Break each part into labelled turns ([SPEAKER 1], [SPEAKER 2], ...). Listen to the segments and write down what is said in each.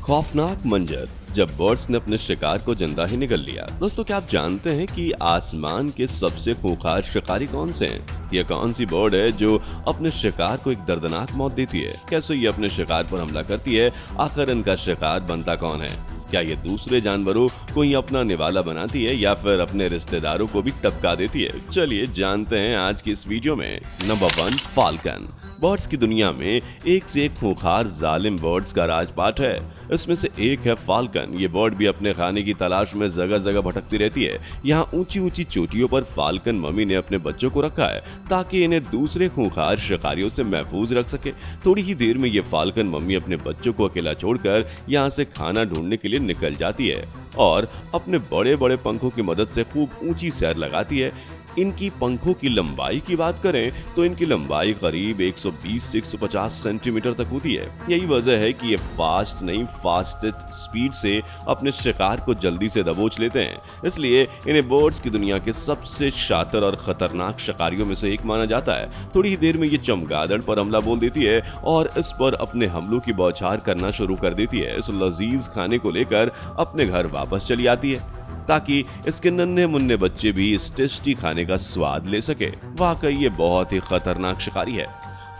[SPEAKER 1] खौफनाक मंजर जब बर्ड्स ने अपने शिकार को जिंदा ही निगल लिया। दोस्तों, क्या आप जानते हैं कि आसमान के सबसे खूंखार शिकारी कौन से हैं? यह कौन सी बर्ड है जो अपने शिकार को एक दर्दनाक मौत देती है? कैसे ये अपने शिकार पर हमला करती है? आखिर इनका शिकार बनता कौन है? क्या ये दूसरे जानवरों को ही अपना निवाला बनाती है या फिर अपने रिश्तेदारों को भी टपका देती है? चलिए जानते हैं आज की इस वीडियो में। Number 1, falcon. बर्ड्स की दुनिया में एक से एक खूंखार जालिम बर्ड्स का राजपाट है। इसमें से एक है फाल्कन। ये बर्ड भी अपने खाने की तलाश में जगह जगह भटकती रहती है। यहाँ ऊंची ऊंची चोटियों पर फाल्कन मम्मी ने अपने बच्चों को रखा है ताकि इन्हें दूसरे खूंखार शिकारियों से महफूज रख सके। थोड़ी ही देर में ये फाल्कन मम्मी अपने बच्चों को अकेला छोड़कर यहाँ से खाना ढूंढने के लिए निकल जाती है और अपने बड़े बड़े पंखों की मदद से खूब ऊंची सैर लगाती है। इनकी पंखों की लंबाई की बात करें तो इनकी लंबाई करीब 120 से 150 सेंटीमीटर तक होती है। यही वजह है कि ये फास्ट नहीं, फास्टेस्ट स्पीड से अपने शिकार को जल्दी से दबोच लेते हैं। इसलिए इन्हें बर्ड्स की दुनिया के सबसे शातिर और खतरनाक शिकारियों में से एक माना जाता है। थोड़ी ही देर में ये चमगादड़ पर हमला बोल देती है और इस पर अपने हमलों की बौछार करना शुरू कर देती है। इस लजीज खाने को लेकर अपने घर वापस चली आती है ताकि इसके नन्हे मुन्ने बच्चे भी इस टेस्टी खाने का स्वाद ले सके। वाकई ये बहुत ही खतरनाक शिकारी है।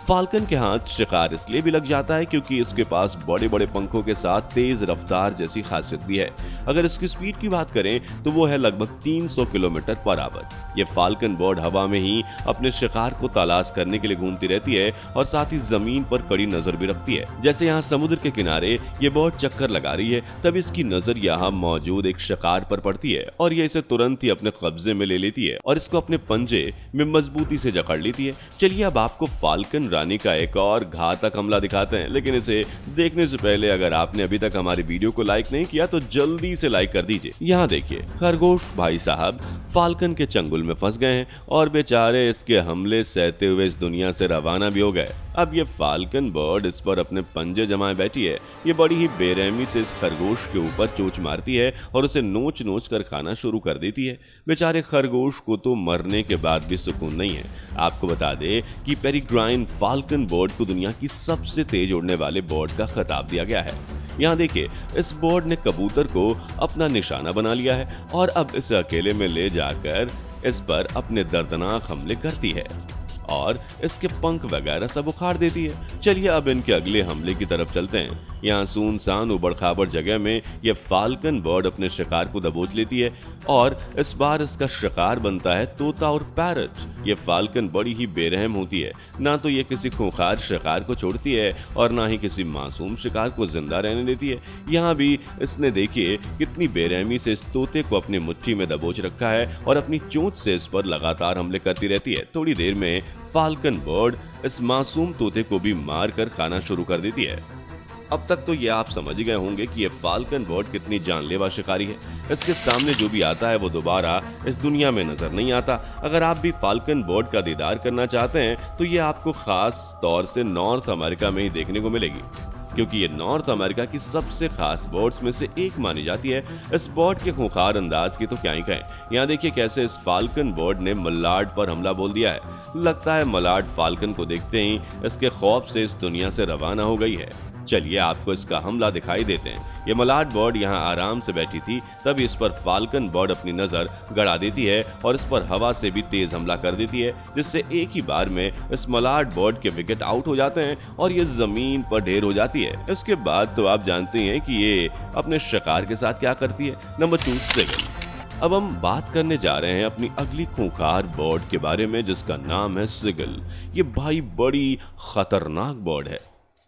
[SPEAKER 1] फाल्कन के हाथ शिकार इसलिए भी लग जाता है क्योंकि इसके पास बड़े बड़े पंखों के साथ तेज रफ्तार जैसी खासियत भी है। अगर इसकी स्पीड की बात करें तो वो है लगभग 300 किलोमीटर पर आवर। ये फाल्कन बर्ड हवा में ही अपने शिकार को तलाश करने के लिए घूमती रहती है और साथ ही जमीन पर कड़ी नजर भी रखती है। जैसे यहाँ समुद्र के किनारे ये बर्ड चक्कर लगा रही है, तब इसकी नजर यहाँ मौजूद एक शिकार पर पड़ती है और ये इसे तुरंत ही अपने कब्जे में ले लेती है और इसको अपने पंजे में मजबूती से जकड़ लेती है। चलिए अब आपको फाल्कन रानी का एक और घातक हमला दिखाते हैं, लेकिन इसे देखने से पहले अगर आपने अभी तक हमारी वीडियो को लाइक नहीं किया तो जल्दी से लाइक कर दीजिए। यहाँ देखिए, खरगोश भाई साहब फाल्कन के चंगुल में फंस गए हैं और बेचारे इसके हमले सहते हुए इस दुनिया से रवाना भी हो गए। अब ये फाल्कन बर्ड इस पर अपने पंजे जमाए बैठी है। ये बड़ी ही बेरहमी से इस खरगोश के ऊपर चोंच मारती है और उसे नोच नोच कर खाना शुरू कर देती है। बेचारे खरगोश को तो मरने के बाद भी सुकून नहीं है। आपको बता दें कि पेरिग्राइन फाल्कन बर्ड को दुनिया की सबसे तेज उड़ने वाले बर्ड का खिताब दिया गया है। यहाँ देखिए, इस बर्ड ने कबूतर को अपना निशाना बना लिया है और अब इसे अकेले में ले जाकर इस पर अपने दर्दनाक हमले करती है और इसके पंख वगैरह सब उखाड़ देती है। चलिए अब इनके अगले हमले की तरफ चलते हैं। यहाँ सुनसान उबड़ खाबड़ जगह में यह फाल्कन बर्ड अपने शिकार को दबोच लेती है और इस बार इसका शिकार बनता है तोता और पैरट। यह फाल्कन बड़ी ही बेरहम होती है। ना तो ये किसी खूंखार शिकार को छोड़ती है और ना ही किसी मासूम शिकार को जिंदा रहने देती है। यहाँ भी इसने देखिए कितनी बेरहमी से इस तोते को अपनी मुट्ठी में दबोच रखा है और अपनी चोंच से इस पर लगातार हमले करती रहती है। थोड़ी देर में फाल्कन बर्ड इस मासूम तोते को भी मार कर खाना शुरू कर देती है। अब तक तो ये आप समझ गए होंगे कि ये फाल्कन बर्ड कितनी जानलेवा शिकारी है। इसके सामने जो भी आता है वो दोबारा इस दुनिया में नजर नहीं आता। अगर आप भी फाल्कन बर्ड का दीदार करना चाहते हैं तो ये आपको खास तौर से नॉर्थ अमेरिका में ही देखने को मिलेगी, क्योंकि ये नॉर्थ अमेरिका की सबसे खास बर्ड्स में से एक मानी जाती है। इस बर्ड के खूंखार अंदाज की तो क्या ही कहें। यहाँ देखिए कैसे इस फाल्कन बर्ड ने मलाड पर हमला बोल दिया है। लगता है मलाड फाल्कन को देखते ही इसके खौफ से इस दुनिया से रवाना हो गई है। चलिए आपको इसका हमला दिखाई देते हैं। ये मलाड बर्ड यहाँ आराम से बैठी थी, तभी इस पर फाल्कन बर्ड अपनी नजर गड़ा देती है और इस पर हवा से भी तेज हमला कर देती है, जिससे एक ही बार में इस मलाड बर्ड के विकेट आउट हो जाते हैं और ये जमीन पर ढेर हो जाती है। इसके बाद तो आप जानते हैं कि ये अपने शिकार के साथ क्या करती है। नंबर 2, सिगल। अब हम बात करने जा रहे हैं अपनी अगली खूंखार बर्ड के बारे में, जिसका नाम है सिगल। ये भाई बड़ी खतरनाक बर्ड है।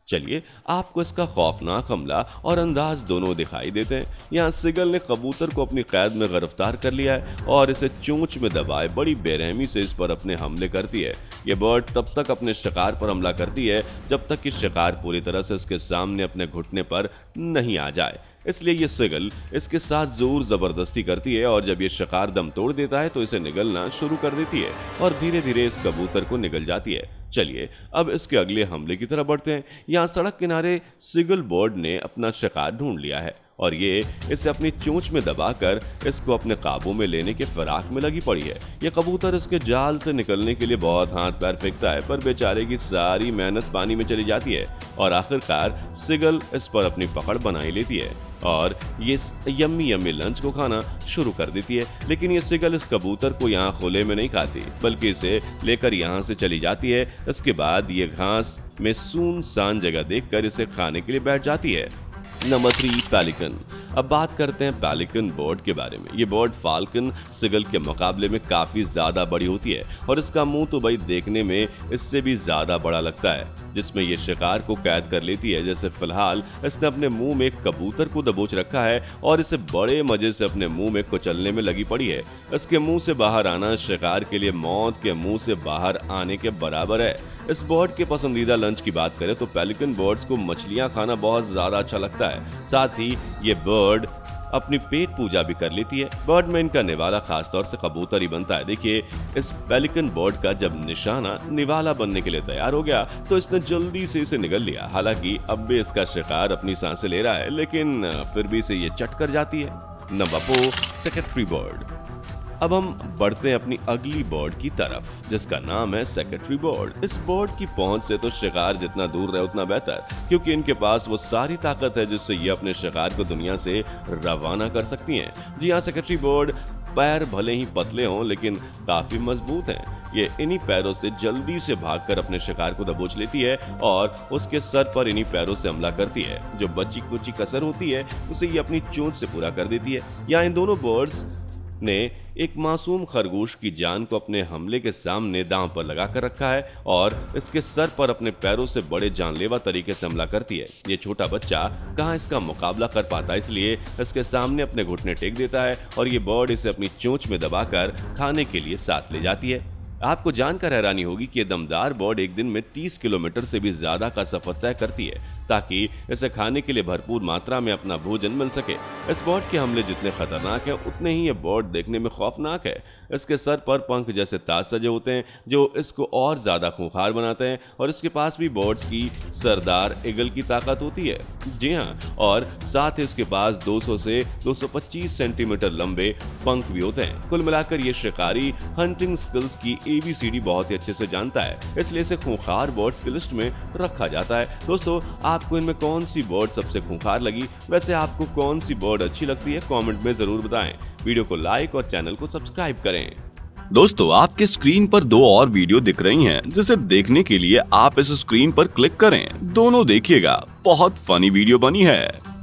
[SPEAKER 1] चलिए आपको इसका खौफनाक हमला और अंदाज दोनों दिखाई देते हैं। यहाँ सिगल ने कबूतर को अपनी कैद में गिरफ्तार कर लिया है और इसे चोंच में दबाए बड़ी बेरहमी से इस पर अपने हमले करती है। ये बर्ड तब तक अपने शिकार पर हमला करती है जब तक कि शिकार पूरी तरह से इसके सामने अपने घुटने पर नहीं आ जाए। इसलिए ये सिगल इसके साथ जोर जबरदस्ती करती है और जब ये शिकार दम तोड़ देता है तो इसे निगलना शुरू कर देती है और धीरे धीरे इस कबूतर को निगल जाती है। चलिए अब इसके अगले हमले की तरफ बढ़ते हैं। यहाँ सड़क किनारे सिगल बर्ड ने अपना शिकार ढूंढ लिया है और ये इसे अपनी चोंच में दबाकर इसको अपने काबू में लेने के फिराक में लगी पड़ी है। ये कबूतर इसके जाल से निकलने के लिए बहुत हाथ पैर फेंकता है, पर बेचारे की सारी मेहनत पानी में चली जाती है और आखिरकार सिगल इस पर अपनी पकड़ बनाई लेती है और ये यम्मी यम्मी लंच को खाना शुरू कर देती है। लेकिन ये सिगल इस कबूतर को यहाँ खुले में नहीं खाती, बल्कि इसे लेकर यहाँ से चली जाती है। इसके बाद ये घास में सुनसान जगह देखकर इसे खाने के लिए बैठ जाती है। Number 3, pelican. अब बात करते हैं पेलिकन बर्ड के बारे में। ये बर्ड फाल्कन सिगल के मुकाबले में काफी ज्यादा बड़ी होती है और इसका मुंह तो भाई देखने में इससे भी ज्यादा बड़ा लगता है, जिसमें ये शिकार को कैद कर लेती है। जैसे फिलहाल इसने अपने मुंह में एक कबूतर को दबोच रखा है और इसे बड़े मजे से अपने मुंह में कुचलने में लगी पड़ी है। इसके मुंह से बाहर आना शिकार के लिए मौत के मुंह से बाहर आने के बराबर है। इस बर्ड के पसंदीदा लंच की बात करें तो पेलिकन बर्ड्स को मछलियां खाना बहुत ज्यादा अच्छा लगता है। साथ ही ये बर्ड अपनी पेट पूजा भी कर लेती है। बर्ड में इनका निवाला खासतौर से कबूतर ही बनता है। देखिए, इस पेलिकन बर्ड का जब निशाना निवाला बनने के लिए तैयार हो गया तो इसने जल्दी से इसे निगल लिया। हालांकि अब भी इसका शिकार अपनी सांसें ले रहा है, लेकिन फिर भी इसे ये चट कर जाती है। Number 4, secretary bird. अब हम बढ़ते हैं अपनी अगली बर्ड की तरफ, जिसका नाम है सेक्रेटरी बर्ड। इस बर्ड की पहुंच से तो शिकार जितना दूर रहे उतना बेहतर, क्योंकि इनके पास वो सारी ताकत है जिससे ये अपने शिकार को दुनिया से रवाना कर सकती हैं। जी हाँ, सेक्रेटरी बर्ड पैर भले ही पतले हों लेकिन काफी मजबूत हैं। ये इन्हीं पैरों से जल्दी से भागकर अपने शिकार को दबोच लेती है और उसके सर पर इन्हीं पैरों से हमला करती है। जो बची कुची कसर होती है उसे ये अपनी चोंच से पूरा कर देती है। यहाँ इन दोनों बर्ड्स ने एक मासूम खरगोश की जान को अपने हमले के सामने दांव पर लगा कर रखा है और इसके सर पर अपने पैरों से बड़े जानलेवा तरीके से हमला करती है। ये छोटा बच्चा कहाँ इसका मुकाबला कर पाता, इसलिए इसके सामने अपने घुटने टेक देता है और ये बर्ड इसे अपनी चोंच में दबाकर खाने के लिए साथ ले जाती है। आपको जानकर हैरानी होगी कि ये दमदार बर्ड एक दिन में 30 किलोमीटर से भी ज्यादा का सफर तय करती है ताकि इसे खाने के लिए भरपूर मात्रा में अपना भोजन मिल सके। इस बर्ड के हमले जितने खतरनाक हैं उतने ही ये बर्ड देखने में खौफनाक है। इसके सर पर पंख जैसे ताज सजे होते हैं जो इसको और ज्यादा खूंखार बनाते हैं और इसके पास भी बर्ड्स की सरदार ईगल की ताकत होती है। जी हाँ, और साथ ही इसके पास 200 से 225 सेंटीमीटर लंबे पंख भी होते हैं। कुल मिलाकर ये शिकारी हंटिंग स्किल्स की ABCD बहुत ही अच्छे से जानता है, इसलिए इसे खूंखार बर्ड्स की लिस्ट में रखा जाता है। दोस्तों, आपको इनमें कौन सी बर्ड सबसे खूंखार लगी? वैसे आपको कौन सी बर्ड अच्छी लगती है? कमेंट में जरूर बताएं। वीडियो को लाइक और चैनल को सब्सक्राइब करें। दोस्तों, आपके स्क्रीन पर 2 और वीडियो दिख रही हैं, जिसे देखने के लिए आप इस स्क्रीन पर क्लिक करें। दोनों देखिएगा, बहुत फनी वीडियो बनी है।